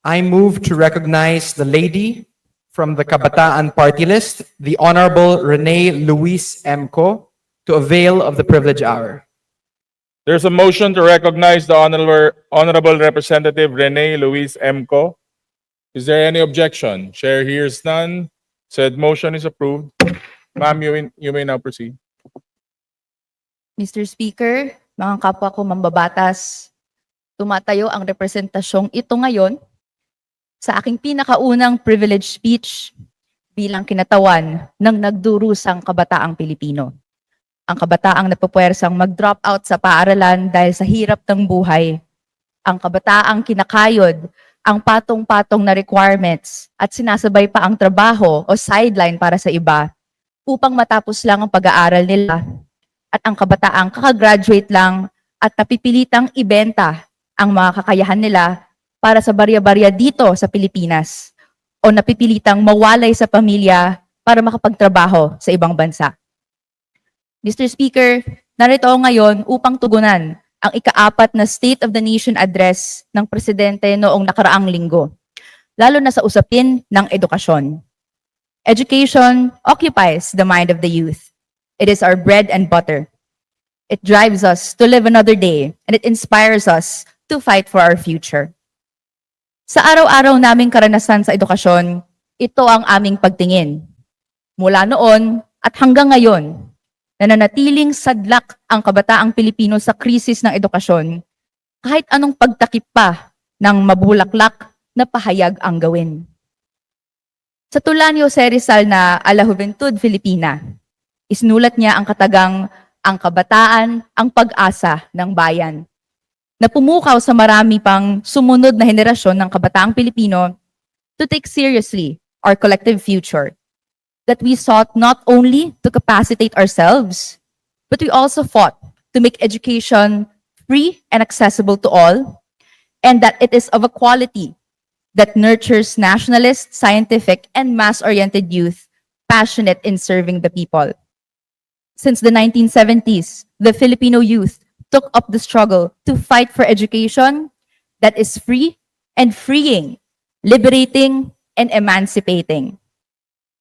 I move to recognize the lady from the Kabataan Party List, the Honorable Renee Luis M. Co, to avail of the privilege hour. There's a motion to recognize the Honorable Representative Rene Luis Mco. Is there any objection? Chair hears none. Said motion is approved. Ma'am, you may now proceed. Mr. Speaker, mga kapwa ko mambabatas, tumatayo ang representasyong ito ngayon sa aking pinakaunang privilege speech bilang kinatawan ng nagdurusang kabataang Pilipino. Ang kabataang napupwersang mag-drop out sa paaralan dahil sa hirap ng buhay. Ang kabataang kinakayod ang patong-patong na requirements at sinasabay pa ang trabaho o sideline para sa iba upang matapos lang ang pag-aaral nila. At ang kabataang kakagraduate lang at napipilitang ibenta ang mga kakayahan nila para sa barya-barya dito sa Pilipinas o napipilitang mawalay sa pamilya para makapagtrabaho sa ibang bansa. Mr. Speaker, narito ako ngayon upang tugunan ang ika-4 na State of the Nation Address ng Presidente noong nakaraang linggo, lalo na sa usapin ng edukasyon. Education occupies the mind of the youth. It is our bread and butter. It drives us to live another day, and it inspires us to fight for our future. Sa araw-araw naming karanasan sa edukasyon, ito ang aming pagtingin. Mula noon at hanggang ngayon, nananatiling sadlak ang kabataang Pilipino sa krisis ng edukasyon, kahit anong pagtakip pa ng mabulaklak na pahayag ang gawin. Sa tula ni Jose Rizal na A la Juventud Filipina, isinulat niya ang katagang ang kabataan, ang pag-asa ng bayan, na pumukaw sa marami pang sumunod na henerasyon ng kabataang Pilipino to take seriously our collective future. That we sought not only to capacitate ourselves, but we also fought to make education free and accessible to all, and that it is of a quality that nurtures nationalist, scientific, and mass-oriented youth passionate in serving the people. Since the 1970s, the Filipino youth took up the struggle to fight for education that is free and freeing, liberating, and emancipating.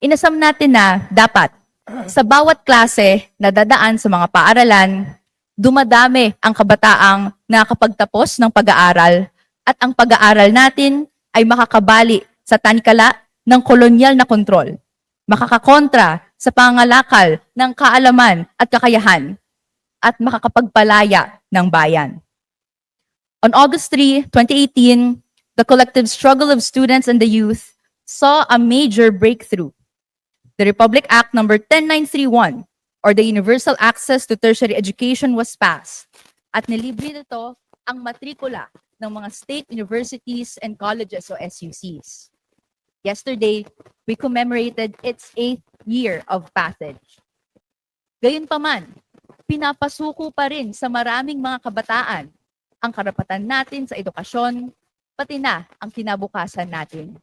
Inasam natin na dapat sa bawat klase na dadaan sa mga paaralan, dumadami ang kabataang nakakapagtapos ng pag-aaral at ang pag-aaral natin ay makakabali sa tanikala ng kolonyal na kontrol, makakakontra sa pangangalakal ng kaalaman at kakayahan, at makakapagpalaya ng bayan. On August 3, 2018, the collective struggle of students and the youth saw a major breakthrough. The Republic Act No. 10931, or the Universal Access to Tertiary Education, was passed at nilibre nito ang matrikula ng mga state universities and colleges o SUCs. Yesterday, we commemorated its 8th year of passage. Gayunpaman, pinapasuko pa rin sa maraming mga kabataan ang karapatan natin sa edukasyon, pati na ang kinabukasan natin.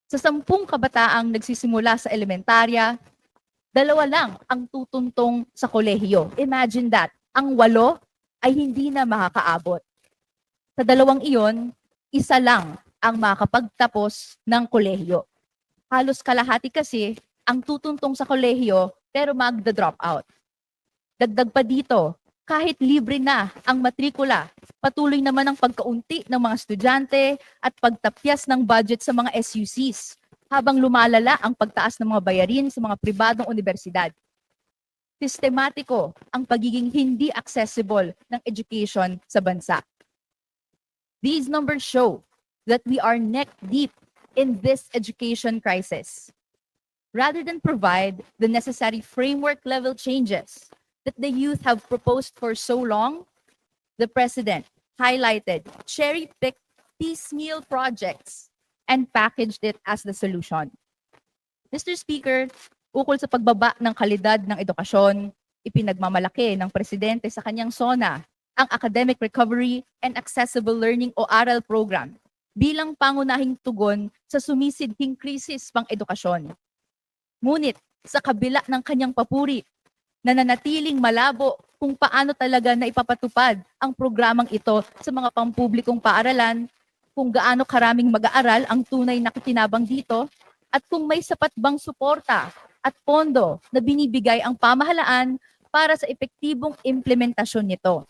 Sa 10 kabataang nagsisimula sa elementarya, 2 lang ang tutuntong sa kolehiyo. Imagine that, ang 8 ay hindi na makakaabot. Sa 2 iyon, 1 lang ang makakapagtapos ng kolehiyo. Halos kalahati kasi ang tutuntong sa kolehiyo pero magda-drop out. Dagdag pa dito, kahit libre na ang matrikula, patuloy naman ang pagkaunti ng mga estudyante at pagtapyas ng budget sa mga SUCs habang lumalala ang pagtaas ng mga bayarin sa mga pribadong universidad. Sistematiko ang pagiging hindi accessible ng education sa bansa. These numbers show that we are neck deep in this education crisis. Rather than provide the necessary framework level changes that the youth have proposed for so long, the President highlighted cherry-picked piecemeal projects and packaged it as the solution. Mr. Speaker, ukol sa pagbaba ng kalidad ng edukasyon, ipinagmamalaki ng Presidente sa kanyang SONA ang Academic Recovery and Accessible Learning o ARAL program bilang pangunahing tugon sa sumisidhing krisis pang edukasyon. Ngunit sa kabila ng kanyang papuri, nananatiling malabo kung paano talaga na ipapatupad ang programang ito sa mga pampublikong paaralan kung gaano karaming mag-aaral ang tunay na kikinabang dito at kung may sapat bang suporta at pondo na binibigay ang pamahalaan para sa epektibong implementasyon nito.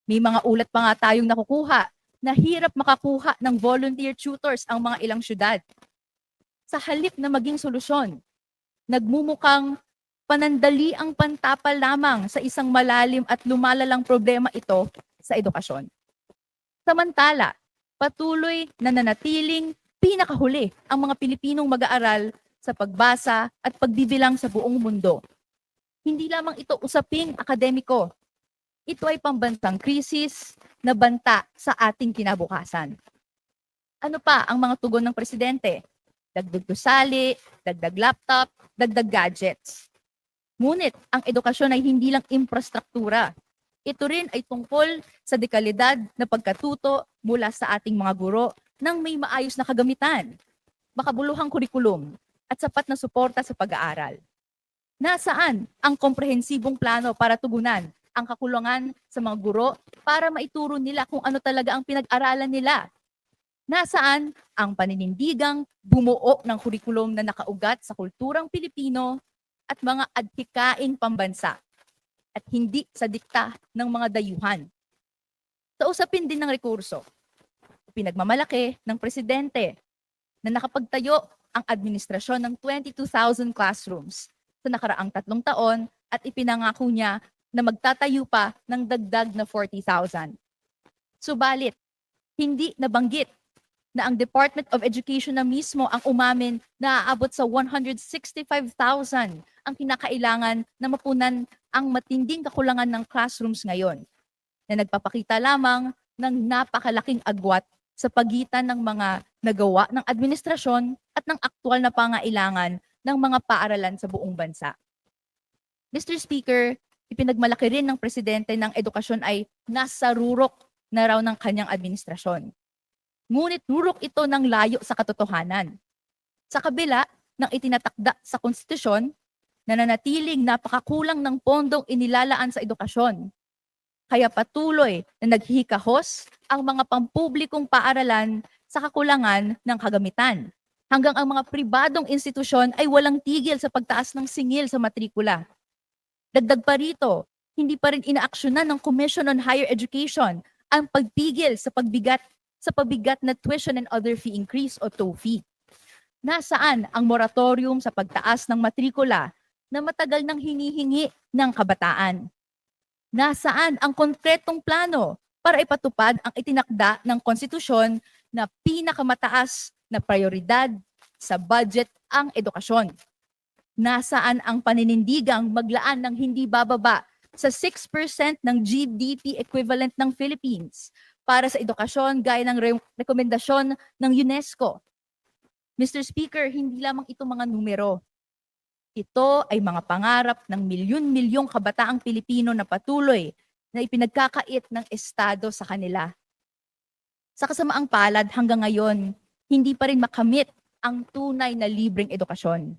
May mga ulat pa nga tayong nakukuha na hirap makakuha ng volunteer tutors ang mga ilang syudad. Sa halip na maging solusyon, nagmumukhang panandali ang pantapal lamang sa isang malalim at lumalalang problema ito sa edukasyon. Samantala, patuloy na nanatiling pinakahuli ang mga Pilipinong mag-aaral sa pagbasa at pagbibilang sa buong mundo. Hindi lamang ito usaping akademiko. Ito ay pambansang krisis na banta sa ating kinabukasan. Ano pa ang mga tugon ng presidente? Dagdag gusali, dagdag laptop, dagdag gadgets. Ngunit ang edukasyon ay hindi lang infrastruktura. Ito rin ay tungkol sa dekalidad na pagkatuto mula sa ating mga guro ng may maayos na kagamitan, makabuluhang kurikulum at sapat na suporta sa pag-aaral. Nasaan ang komprehensibong plano para tugunan ang kakulangan sa mga guro para maituro nila kung ano talaga ang pinag-aralan nila? Nasaan ang paninindigang bumuo ng kurikulum na nakaugat sa kulturang Pilipino at mga adhikaing pambansa at hindi sa dikta ng mga dayuhan? Sa usapin din ng rekurso, pinagmamalaki ng presidente na nakapagtayo ang administrasyon ng 22,000 classrooms sa nakaraang 3 taon at ipinangako niya na magtatayo pa ng dagdag na 40,000. Subalit, hindi nabanggit na ang Department of Education na mismo ang umamin na aabot sa 165,000 ang kinakailangan na mapunan ang matinding kakulangan ng classrooms ngayon, na nagpapakita lamang ng napakalaking agwat sa pagitan ng mga nagawa ng administrasyon at ng aktual na pangailangan ng mga paaralan sa buong bansa. Mr. Speaker, ipinagmalaki rin ng presidente ng edukasyon ay nasa rurok na raw ng kanyang administrasyon. Ngunit rurok ito ng layo sa katotohanan. Sa kabila ng itinatakda sa konstitusyon, nananatiling napakakulang ng pondong inilalaan sa edukasyon. Kaya patuloy na naghihikahos ang mga pampublikong paaralan sa kakulangan ng kagamitan. Hanggang ang mga pribadong institusyon ay walang tigil sa pagtaas ng singil sa matrikula. Dagdag pa rito, hindi pa rin inaaksyonan ng Commission on Higher Education ang pagpigil sa pabigat na tuition and other fee increase o TOEFI. Nasaan ang moratorium sa pagtaas ng matrikula na matagal nang hinihingi ng kabataan? Nasaan ang konkretong plano para ipatupad ang itinakda ng konstitusyon na pinakamataas na prioridad sa budget ang edukasyon? Nasaan ang paninindigang maglaan ng hindi bababa sa 6% ng GDP equivalent ng Philippines para sa edukasyon gaya ng rekomendasyon ng UNESCO? Mr. Speaker, hindi lamang ito mga numero. Ito ay mga pangarap ng milyon-milyong kabataang Pilipino na patuloy na ipinagkakait ng Estado sa kanila. Sa kasamaang palad hanggang ngayon, hindi pa rin makamit ang tunay na libreng edukasyon.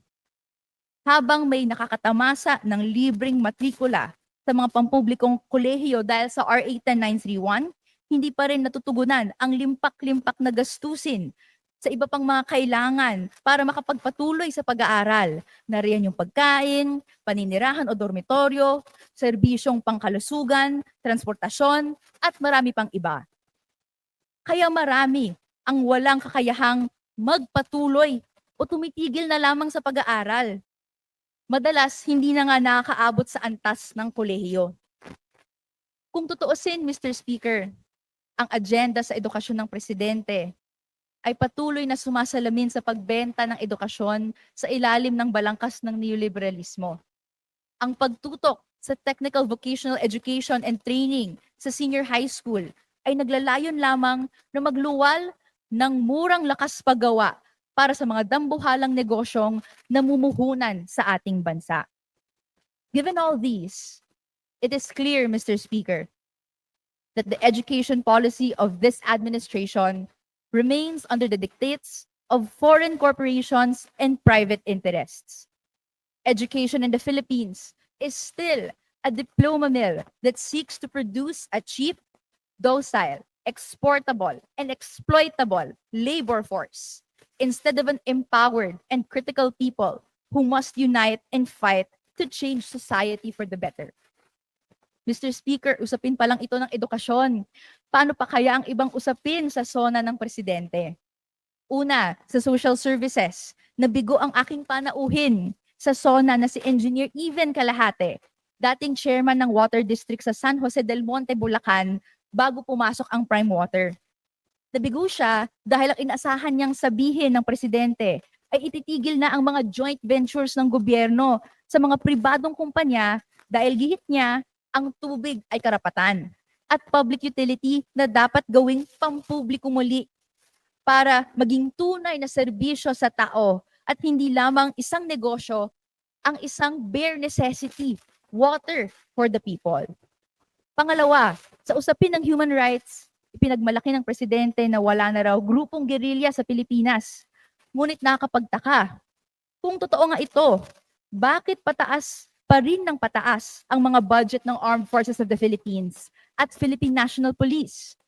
Habang may nakakatamasa ng libreng matrikula sa mga pampublikong kolehiyo dahil sa RA 10931, hindi pa rin natutugunan ang limpak-limpak na gastusin sa iba pang mga kailangan para makapagpatuloy sa pag-aaral. Nariyan yung pagkain, paninirahan o dormitoryo, serbisyong pangkalusugan, transportasyon, at marami pang iba. Kaya marami ang walang kakayahang magpatuloy o tumitigil na lamang sa pag-aaral. Madalas, hindi na nga nakakaabot sa antas ng kolehiyo. Kung tutuusin, Mr. Speaker, ang agenda sa edukasyon ng presidente ay patuloy na sumasalamin sa pagbenta ng edukasyon sa ilalim ng balangkas ng neoliberalismo. Ang pagtutok sa technical vocational education and training sa senior high school ay naglalayon lamang na magluwal ng murang lakas paggawa para sa mga dambuhalang negosyong namumuhunan sa ating bansa. Given all these, it is clear, Mr. Speaker, that the education policy of this administration remains under the dictates of foreign corporations and private interests. Education in the Philippines is still a diploma mill that seeks to produce a cheap, docile, exportable, and exploitable labor force instead of an empowered and critical people who must unite and fight to change society for the better. Mr. Speaker, usapin pa lang ito ng edukasyon. Paano pa kaya ang ibang usapin sa SONA ng Presidente? Una, sa social services, nabigo ang aking panauhin sa SONA na si Engineer Even Calahate, dating chairman ng Water District sa San Jose del Monte, Bulacan, bago pumasok ang Prime Water. Nabigo siya dahil ang inaasahan niyang sabihin ng Presidente ay ititigil na ang mga joint ventures ng gobyerno sa mga pribadong kumpanya dahil gihit niya ang tubig ay karapatan at public utility na dapat gawing pampubliko muli para maging tunay na serbisyo sa tao at hindi lamang isang negosyo, ang isang bare necessity, water for the people. Pangalawa, sa usapin ng human rights, ipinagmalaki ng Presidente na wala na raw grupong gerilya sa Pilipinas. Ngunit nakakapagtaka, kung totoo nga ito, bakit pataas pa rin ng pataas ang mga budget ng Armed Forces of the Philippines at Philippine National Police?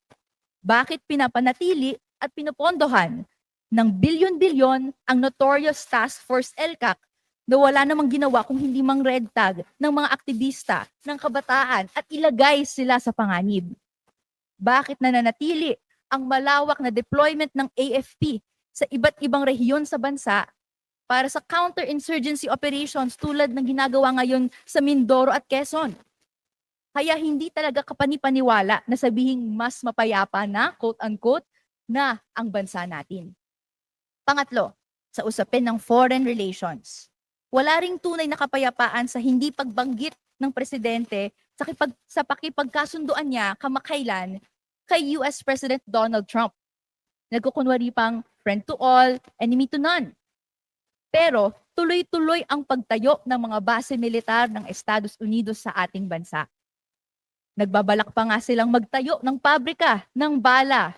Bakit pinapanatili at pinupondohan ng bilyon-bilyon ang notorious Task Force LCAC na wala namang ginawa kung hindi mang red tag ng mga aktivista, ng kabataan at ilagay sila sa panganib? Bakit nananatili ang malawak na deployment ng AFP sa iba't ibang rehiyon sa bansa para sa counterinsurgency operations tulad ng ginagawa ngayon sa Mindoro at Quezon? Kaya hindi talaga kapanipaniwala na sabihing mas mapayapa na, quote-unquote, na ang bansa natin. Pangatlo, sa usapin ng foreign relations, wala ring tunay na kapayapaan sa hindi pagbanggit ng Presidente sa pakipagkasunduan niya kamakailan kay US President Donald Trump. Nagkukunwari pang friend to all, enemy to none. Pero tuloy-tuloy ang pagtayo ng mga base militar ng Estados Unidos sa ating bansa. Nagbabalak pa nga silang magtayo ng pabrika ng bala.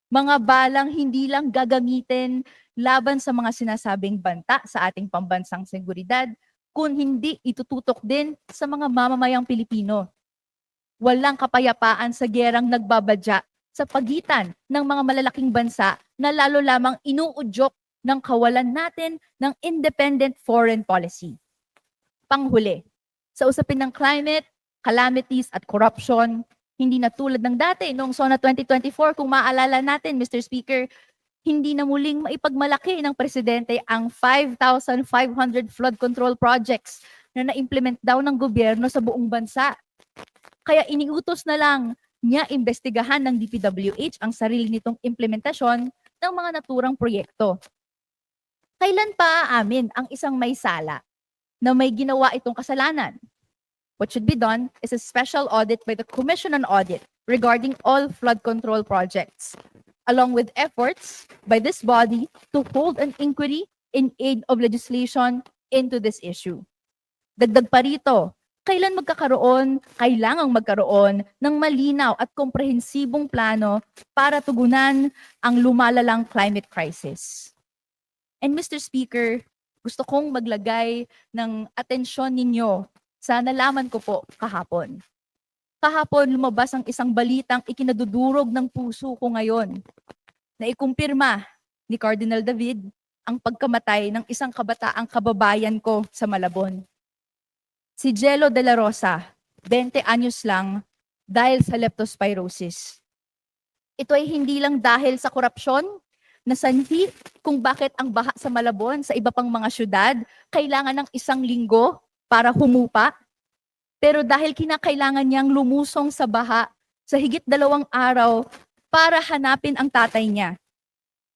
Mga balang hindi lang gagamitin laban sa mga sinasabing banta sa ating pambansang seguridad, kung hindi itututok din sa mga mamamayang Pilipino. Walang kapayapaan sa gerang nagbabadya sa pagitan ng mga malalaking bansa na lalo lamang inuudyok ng kawalan natin ng independent foreign policy. Panghuli, sa usapin ng climate, calamities at corruption, hindi na tulad ng dati noong SONA 2024, kung maaalala natin, Mr. Speaker, hindi na muling maipagmalaki ng Presidente ang 5,500 flood control projects na na-implement daw ng gobyerno sa buong bansa. Kaya iniutos na lang niya imbestigahan ng DPWH ang sarili nitong implementasyon ng mga naturang proyekto. Kailan pa aamin ang isang may sala na may ginawa itong kasalanan? What should be done is a special audit by the Commission on Audit regarding all flood control projects, along with efforts by this body to hold an inquiry in aid of legislation into this issue. Dagdag pa rito, kailangang magkaroon ng malinaw at komprehensibong plano para tugunan ang lumalalang climate crisis. And Mr. Speaker, gusto kong maglagay ng atensyon ninyo sa nalaman ko po kahapon. Kahapon lumabas ang isang balitang ikinadudurog ng puso ko ngayon na ikumpirma ni Cardinal David ang pagkamatay ng isang kabataang kababayan ko sa Malabon. Si Jello de la Rosa, 20 anyos lang, dahil sa leptospirosis. Ito ay hindi lang dahil sa korupsyon na sanhi kung bakit ang baha sa Malabon sa iba pang mga syudad kailangan ng 1 linggo para humupa. Pero dahil kinakailangan niyang lumusong sa baha sa higit 2 araw para hanapin ang tatay niya.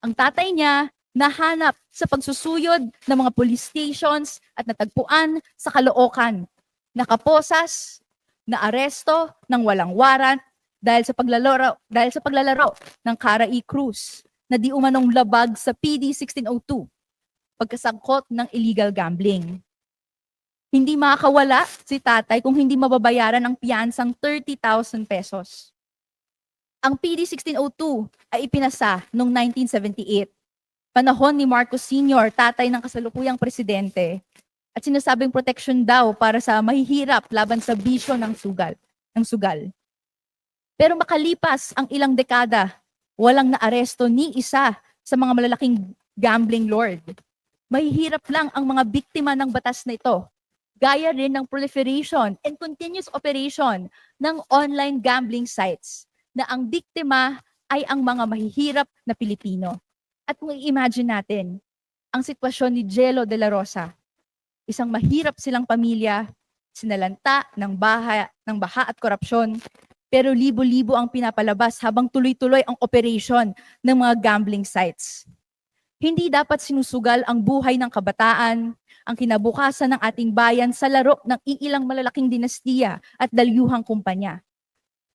Ang tatay niya nahanap sa pagsusuyod ng mga police stations at natagpuan sa Caloocan. Nakaposas, naaresto ng walang warrant dahil sa paglalaro ng Cara E. Cruz na di umanong labag sa PD 1602, pagkasangkot ng illegal gambling. Hindi makakawala si tatay kung hindi mababayaran ang piyansang 30,000 pesos. Ang PD 1602 ay ipinasa noong 1978, panahon ni Marcos Sr., tatay ng kasalukuyang presidente, at sinasabing protection daw para sa mahihirap laban sa bisyo ng sugal. Pero makalipas ang ilang dekada, walang naaresto ni isa sa mga malalaking gambling lord. Mahihirap lang ang mga biktima ng batas na ito. Gaya rin ng proliferation and continuous operation ng online gambling sites na ang biktima ay ang mga mahihirap na Pilipino. At kung i-imagine natin, ang sitwasyon ni Jello de la Rosa, isang mahirap silang pamilya, sinalanta ng baha at korupsyon, pero libo-libo ang pinapalabas habang tuloy-tuloy ang operation ng mga gambling sites. Hindi dapat sinusugal ang buhay ng kabataan, ang kinabukasan ng ating bayan sa laro ng iilang malalaking dinastiya at dalyuhang kumpanya.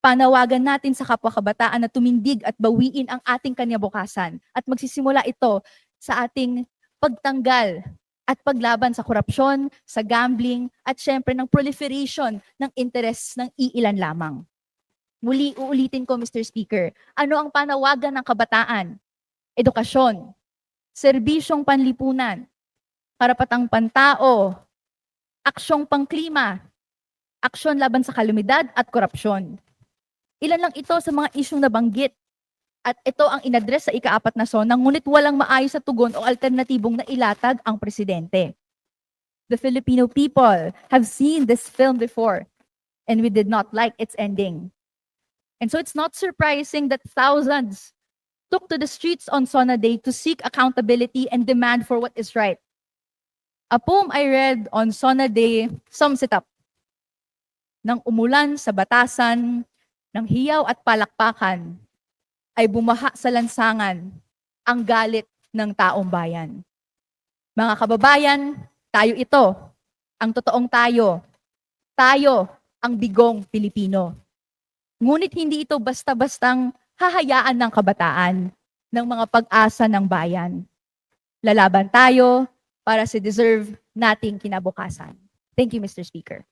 Panawagan natin sa kapwa kabataan na tumindig at bawiin ang ating kinabukasan at magsisimula ito sa ating pagtanggal at paglaban sa korupsyon, sa gambling, at syempre ng proliferation ng interests ng iilan lamang. Muli, uulitin ko, Mr. Speaker, ano ang panawagan ng kabataan? Edukasyon, serbisyong panlipunan, karapatang pantao, aksyong pangklima, aksyon laban sa kalamidad at korupsyon. Ilan lang ito sa mga isyong nabanggit at ito ang inadres sa ika-4 na SONA, ngunit walang maayos na tugon o alternatibong nailatag ang presidente. The Filipino people have seen this film before and we did not like its ending. And so it's not surprising that thousands took to the streets on SONA Day to seek accountability and demand for what is right. A poem I read on SONA Day sums it up. Nang umulan sa batasan, ng hiyaw at palakpakan, ay bumaha sa lansangan ang galit ng taong bayan. Mga kababayan, tayo ito, ang totoong tayo. Tayo ang bigong Pilipino. Ngunit hindi ito basta-bastang hahayaan ng kabataan ng mga pag-asa ng bayan. Lalaban tayo para sa deserve nating kinabukasan. Thank you, Mr. Speaker.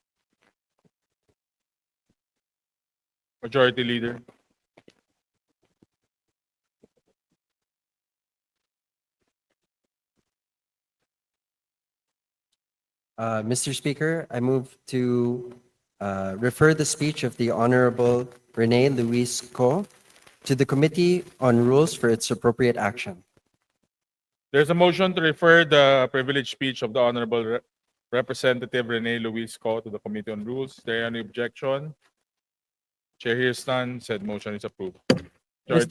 Majority Leader. Mr. Speaker, I move to refer the speech of the Honorable Rene Luis Co. to the Committee on Rules for its appropriate action. There's a motion to refer the privileged speech of the Honorable Representative Rene Luis Co. to the Committee on Rules. Is there any objection? Chair hears none. Said motion is approved. Majority